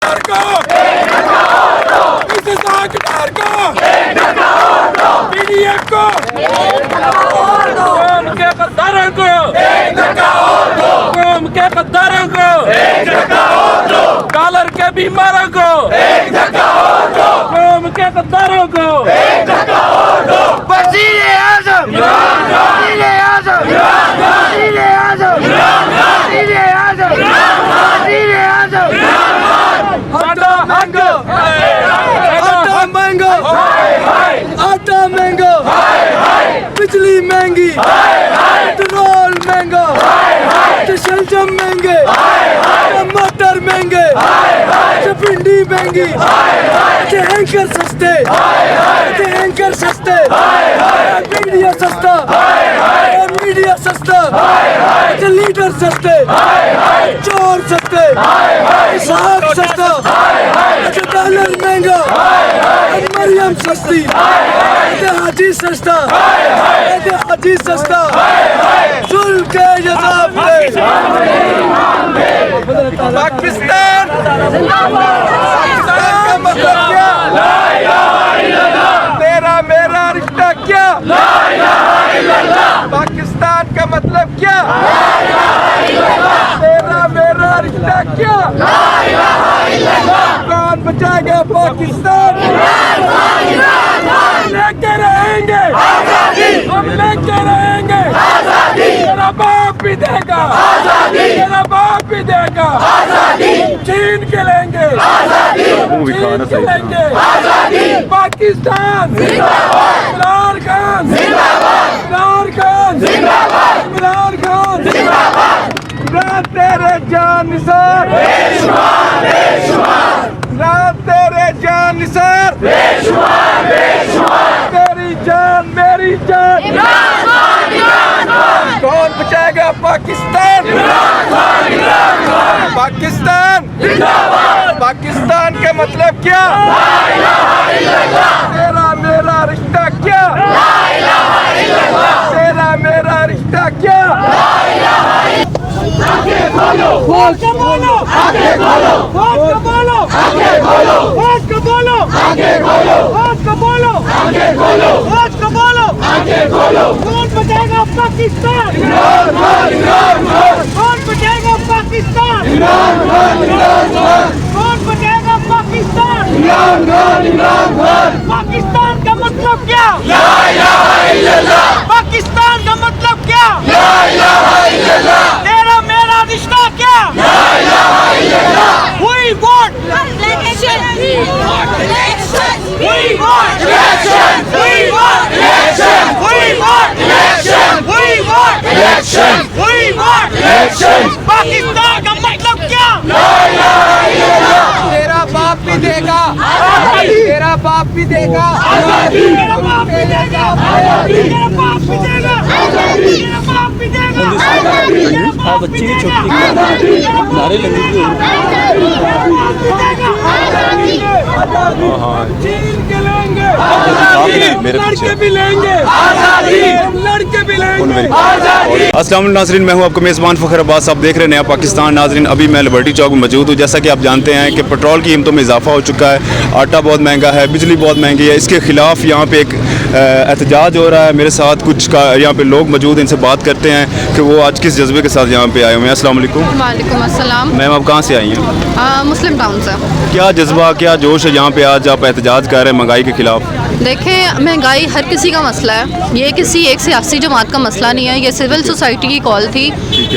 सरकार को इस सरकार को पीडीएफ को कौम के गद्दारों को कौम के गद्दारों को कॉलर के बीमारों को कौम के गद्दारों को वज़ीर आज़म वज़ीर आज़म वज़ीर आज़म वज़ीर आज़म वज़ीर आज़म आटा महंगा आटा महंगा आटा महंगा बिजली महंगी पेट्रोल महंगा शलजम महंगे टमाटर महंगे भिंडी महंगी एंकर सस्ते एंकर सस्ते मीडिया सस्ता मीडिया सस्ता लीडर सस्ते चोर सस्ते साग सस्ता डॉलर महंगा मरियम सस्ती हाजी सस्ता हाजी सस्ता जुल्म के जज़ा पे पाकिस्तान का मतलब क्या ला इलाहा इल्लल्लाह तेरा मेरा रिश्ता क्या ला इलाहा इल्लल्लाह पाकिस्तान का मतलब क्या ला इलाहा इल्लल्लाह तेरा मेरा रिश्ता क्या ला इलाहा इल्लल्लाह कौन बचाएगा पाकिस्तान लेके रहेंगे आजादी हम लेके रहेंगे आजादी तेरा बाप भी देगा आजादी तेरा बाप भी देगा आजादी छीन के लेंगे आजादी छीन के लेंगे आजादी पाकिस्तान जिंदाबाद इमरान खान जिंदाबाद इमरान खान जिंदाबाद इमरान खान जिंदाबाद इमरान तेरे जान निसार बेशुमार बेशुमार इमरान तेरे जान निसार बेशुमार बेशुमार तेरी जान मेरी जान इमरान खान कौन बचाएगा पाकिस्तान इमरान खान पाकिस्तान जिंदाबाद पाकिस्तान का मतलब क्या ला इलाहा इल्लल्लाह तेरा मेरा रिश्ता क्या ला इलाहा इल्लल्लाह तेरा मेरा रिश्ता क्या ला इलाहा आगे बोलो वोट बोलो आगे बोलो वोट बोलो आगे बोलो वोट बोलो आगे बोलो वोट बोलो आगे बोलो वोट बोलो आगे बोलो कौन बचाएगा पाकिस्तान इमरान खान कौन बचाएगा पाकिस्तान इमरान खान कौन बचाएगा पाकिस्तान इमरान खान पाकिस्तान का मतलब क्या ला इलाहा इल्लल्लाह पाकिस्तान का मतलब क्या ला इलाहा इल्लल्लाह तेरा मेरा रिश्ता क्या ला इलाहा इल्लल्लाह we want election we want election we want election we want election we want election we want election we want election Pakistan का मतलब क्या ला इलाहा इल्लल्लाह तेरा बाप भी देगा आजादी तेरा बाप भी देगा आजादी तेरा बाप भी देगा आजादी तेरा बाप भी देगा आजादी तेरा बाप भी देगा आजादी तेरा बाप भी देगा आजादी नारे लगे लड़के भी लेंगे आजादी लड़के भी लेंगे आजादी। अस्सलाम वालेकुम नाज़रीन, मैं हूं आपका मेज़बान फ़खर अब्बास। आप देख रहे हैं नया पाकिस्तान। नाज़रीन, अभी मैं लिबर्टी चौक में मौजूद हूं। जैसा कि आप जानते हैं कि पेट्रोल की कीमतों में इजाफा हो चुका है, आटा बहुत महंगा है, बिजली बहुत महंगी है। इसके ख़िलाफ़ यहाँ पे एक एहतजाज हो रहा है। मेरे साथ कुछ यहाँ पे लोग मौजूद हैं, इनसे बात करते हैं कि वो आज किस जज्बे के साथ यहाँ पे आए हुए हैं। अस्सलाम वालेकुम। वालेकुम अस्सलाम। मैम, आप कहाँ से आई हैं? मुस्लिम टाउन से। क्या जज्बा, क्या जोश है यहाँ पे आज आप एहतजाज कर रहे हैं महंगाई के ख़िलाफ़? देखें, महंगाई हर किसी का मसला है, ये किसी एक सियासी जमात का मसला नहीं है, ये सिविल सोसाइटी की कॉल थी।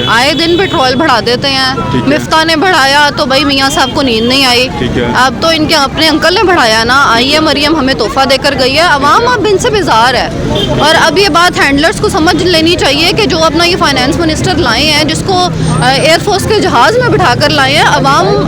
आए दिन पेट्रोल बढ़ा देते हैं। मिफ्ता ने बढ़ाया तो भाई मियाँ साहब को नींद नहीं आई। अब तो इनके अपने अंकल ने बढ़ाया ना। आई है मरियम हमें तोहफा देकर गई है। अवाम अब इनसे बेजार है। और अब ये बात हैंडलर्स को समझ लेनी चाहिए कि जो अपना ये फाइनेंस मिनिस्टर लाए हैं, जिसको एयरफोर्स के जहाज़ में बिठा कर लाए हैं,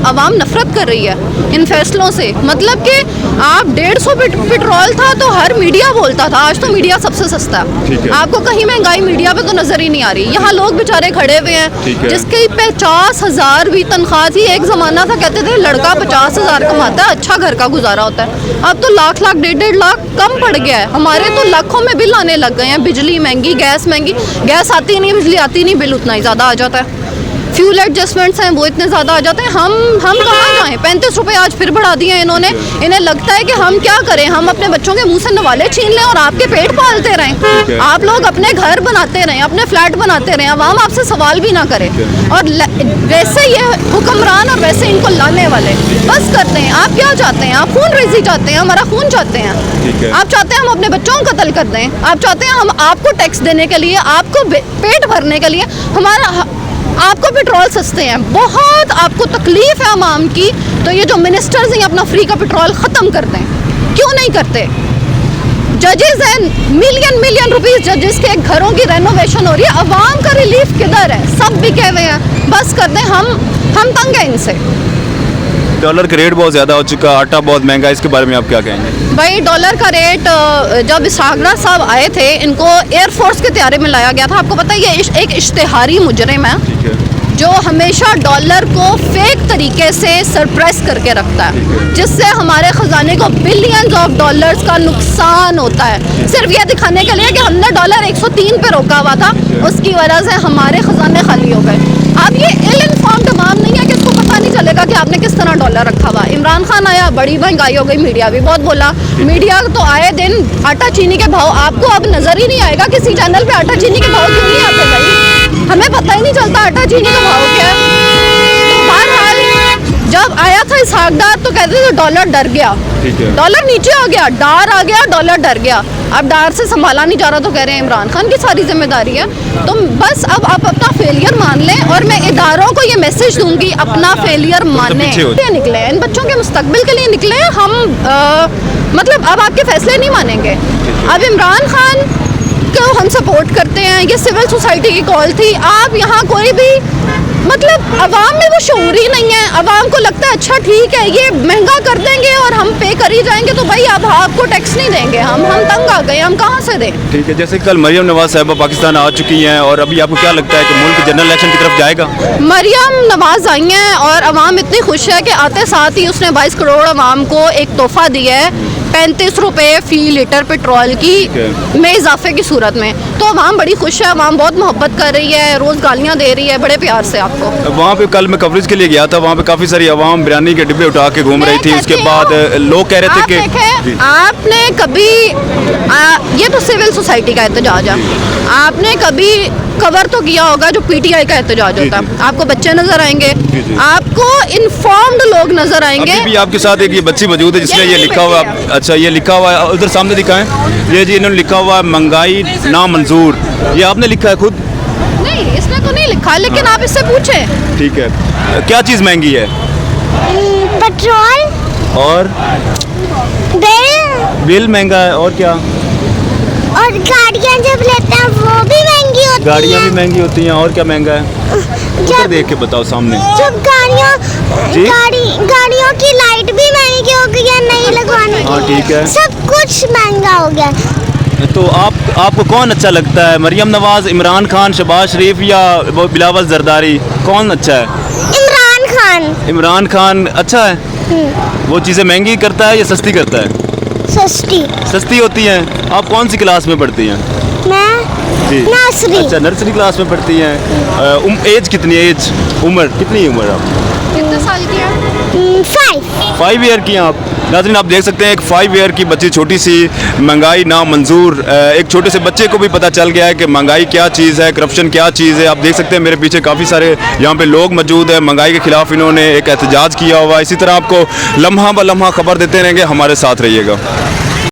अवाम नफरत कर रही है इन फैसलों से। मतलब कि आप 150 पेट्रोल था तो हर मीडिया बोलता था, आज तो मीडिया सबसे सस्ता है। आपको कहीं महंगाई मीडिया पे तो नजर ही नहीं आ रही। यहाँ लोग बेचारे खड़े हुए हैं जिसकी 50,000 भी तनख्वाह थी। एक जमाना था कहते थे लड़का 50,000 कमाता है, अच्छा घर का गुजारा होता है। अब तो लाख 1.5 लाख कम पड़ गया है। हमारे तो लाखों में बिल आने लग गए हैं। बिजली महंगी, गैस महंगी, गैस आती नहीं, बिजली आती नहीं, बिल उतना ही ज़्यादा आ जाता है। फ्यूल एडजस्टमेंट्स हैं वो इतने ज़्यादा आ जाते हैं, हम कहाँ जाएँ। 35 रुपये आज फिर बढ़ा दिए हैं इन्होंने। इन्हें लगता है कि हम क्या करें, हम अपने बच्चों के मुंह से नवाले छीन लें और आपके पेट पालते रहें। आप लोग अपने घर बनाते रहें, अपने फ्लैट बनाते रहें, अवाम आपसे सवाल भी ना करे। और वैसे ये हुक्मरान और वैसे इनको लाने वाले बस करते हैं। आप क्या चाहते हैं? आप खून रेजी चाहते हैं, हमारा खून चाहते हैं। आप चाहते हैं हम अपने बच्चों को कत्ल कर दें। आप चाहते हैं हम आपको टैक्स देने के लिए, आपको पेट भरने के लिए, आपको पेट्रोल सस्ते हैं। बहुत आपको तकलीफ है अवाम की, तो ये जो मिनिस्टर्स हैं अपना फ्री का पेट्रोल ख़त्म कर दें। क्यों नहीं करते? जजेस हैं, मिलियन रुपीस जजेस के घरों की रेनोवेशन हो रही है। अवाम का रिलीफ किधर है? सब बिके हुए हैं। बस कर दें, हम तंग हैं इनसे। डॉलर का रेट बहुत ज़्यादा हो चुका, आटा बहुत महंगा है, इसके बारे में आप क्या कहेंगे? भाई डॉलर का रेट, जब इसहाक साहब आए थे इनको एयरफोर्स के त्यारे में लाया गया था। आपको पता है ये एक इश्तेहारी मुजरिम है जो हमेशा डॉलर को फेक तरीके से सरप्रेस करके रखता है, जिससे हमारे ख़जाने को बिलियंस ऑफ डॉलर्स का नुकसान होता है, सिर्फ ये दिखाने के लिए कि हमने डॉलर 103 पे रोका हुआ था, उसकी वजह से हमारे ख़जाने खाली हो गए। अब ये इल इन्फॉर्म्ड अवाम नहीं है कि इसको पता नहीं चलेगा कि आपने किस तरह डॉलर रखा हुआ। इमरान खान आया, बड़ी महंगाई हो गई, मीडिया भी बहुत बोला। मीडिया तो आए दिन आटा चीनी के भाव, आपको अब नज़र ही नहीं आएगा किसी चैनल पे आटा चीनी के भाव क्यों नहीं आते भाई? हमें पता ही नहीं चलता आटा चीनी का भाव क्या है। तो बहरहाल जब आया था इसहाक डार तो कहते थे डॉलर डर गया, डॉलर नीचे आ गया, डार आ गया, डॉलर डर गया। अब डार से संभाला नहीं जा रहा तो कह रहे हैं इमरान खान की सारी जिम्मेदारी है। तो बस अब आप अपना फेलियर मान लें और मैं इदारों को ये मैसेज दूंगी, अपना फेलियर माने। निकले इन बच्चों के मुस्तकबिल के लिए निकले हम, मतलब अब आपके फैसले नहीं मानेंगे। अब इमरान खान को हम सपोर्ट करते हैं, ये सिविल सोसाइटी की कॉल थी। आप यहाँ कोई भी मतलब अवाम में वो शऊर ही नहीं है। अवाम को लगता है अच्छा ठीक है ये महंगा कर देंगे और हम पे कर ही जाएंगे, तो भाई अब आपको टैक्स नहीं देंगे, हम तंग आ गए, हम कहाँ से दें? ठीक है, जैसे कल मरियम नवाज साहिबा पाकिस्तान आ चुकी हैं और अभी आपको क्या लगता है कि मुल्क जनरल इलेक्शन की तरफ जाएगा? मरियम नवाज आई हैं और अवाम इतनी खुश है कि आते साथ ही उसने 22 करोड़ अवाम को एक तोहफा दिया है, 35 रुपये फ़ी लीटर पेट्रोल की में इजाफे की सूरत में। तो अवाम बड़ी खुश है, अवाम बहुत मोहब्बत कर रही है, रोज़ गालियाँ दे रही है बड़े प्यार से आपको। वहाँ पे कल मैं कवरेज के लिए गया था, वहाँ पे काफ़ी सारी अवाम बिरयानी के डिब्बे उठा के घूम रही थी। उसके बाद लोग कह रहे थे कि आपने कभी ये तो सिविल सोसाइटी का एहतजाज है, आपने कभी कवर तो किया होगा जो पीटीआई का एहतजाज होता है। आपको बच्चे नजर आएंगे, आपको इन्फॉर्म्ड लोग नजर आएंगे। अभी भी आपके साथ एक ये बच्ची मौजूद है जिसने ये लिखा हुआ है, अच्छा ये लिखा हुआ है उधर सामने दिखा है, ये जी इन्होंने लिखा हुआ है महंगाई नामंजूर, ये आपने लिखा है खुद? नहीं इसमें तो नहीं लिखा, लेकिन आप इससे पूछें। ठीक है, क्या चीज़ महंगी है? पेट्रोल और बिल महंगा है, और क्या? और गाड़ियाँ जब लेते हैं वो भी महंगी होती हैं। गाड़ियाँ भी महंगी होती हैं, और क्या महंगा है? उधर देख के बताओ सामने। जब गाड़ियों की लाइट भी महंगी हो गई है, नहीं लगवाने। हाँ ठीक है, सब कुछ महंगा हो गया। तो आपको कौन अच्छा लगता है, मरियम नवाज, इमरान खान, शहबाज शरीफ या बिलावल जरदारी, कौन अच्छा है? इमरान खान। इमरान खान अच्छा है? वो चीज़ें महंगी करता है या सस्ती करता है? सस्ती होती हैं। आप कौन सी क्लास में पढ़ती हैं? मैं जी नर्सरी। अच्छा नर्सरी क्लास में पढ़ती हैं। एज कितनी है? एज उम्र कितनी उम्र आप? कितने साल की है? 5 ईयर की हैं आप। नाज़रीन आप देख सकते हैं एक 5 ईयर की बच्ची, छोटी सी, महंगाई नामंजूर। एक छोटे से बच्चे को भी पता चल गया है कि महंगाई क्या चीज़ है, करप्शन क्या चीज़ है। आप देख सकते हैं मेरे पीछे काफ़ी सारे यहाँ पे लोग मौजूद हैं, महंगाई के खिलाफ इन्होंने एक एहतजाज किया हुआ। इसी तरह आपको लम्हा ब लम्हा खबर देते रहेंगे, हमारे साथ रहिएगा।